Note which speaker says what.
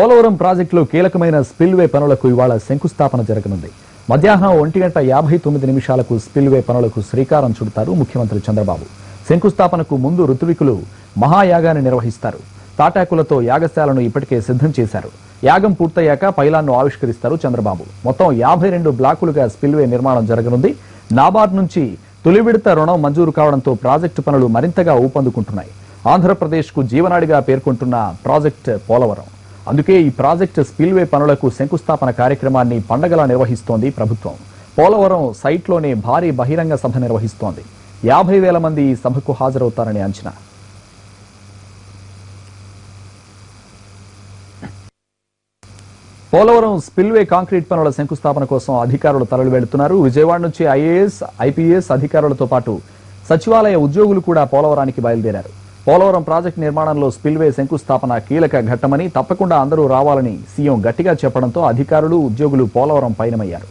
Speaker 1: పోలవరం ప్రాజెక్టులో కీలకమైన స్పిల్వే పనులకు ఇవాళ శంకుస్థాపన జరగనుంది. మధ్యాహ్నం 1:59 స్పిల్వే పనులకు శ్రీకారం చుడతారు ముఖ్యమంత్రి చంద్రబాబు. శంకుస్థాపనకు ముందు ఋత్వికులు మహాయాగాన్ని నిర్వహిస్తారు. తాటాకులతో యాగశాలను ఇప్పటికే సిద్ధం చేశారు. యాగం పూర్తయ్యాక పైలాన్ను ఆవిష్కరిస్తారు చంద్రబాబు. మొత్తం 52 బ్లాకులుగా స్పిల్వే నిర్మాణం జరగనుంది. నాబార్డ్ నుంచి తొలి విడత రుణం మంజూరు కావడంతో ప్రాజెక్టు పనులు మరింతగా ఊపందుకుంటున్నాయి. ఆంధ్రప్రదేశ్కు జీవనాడిగా పేర్కొంటున్న ప్రాజెక్టు పోలవరం. అందుకే ఈ ప్రాజెక్టు స్పిల్వే పనులకు శంకుస్థాపన కార్యక్రమాన్ని పండగలా నిర్వహిస్తోంది ప్రభుత్వం. పోలవరం సైట్లోనే భారీ బహిరంగ సభ నిర్వహిస్తోంది. 50,000 మంది ఈ సభకు హాజరవుతారని అంచనా. పోలవరం స్పిల్వే కాంక్రీట్ పనుల శంకుస్థాపన కోసం అధికారులు తరలి వెళ్తున్నారు. విజయవాడ నుంచి ఐఏఎస్, ఐపీఎస్ అధికారులతో పాటు సచివాలయ ఉద్యోగులు కూడా పోలవరానికి బయలుదేరారు. పోలవరం ప్రాజెక్టు నిర్మాణంలో స్పిల్వే శంకుస్థాపన కీలక ఘట్టమని, తప్పకుండా అందరూ రావాలని సీఎం గట్టిగా చెప్పడంతో అధికారులు, ఉద్యోగులు పోలవరం పయనమయ్యారు.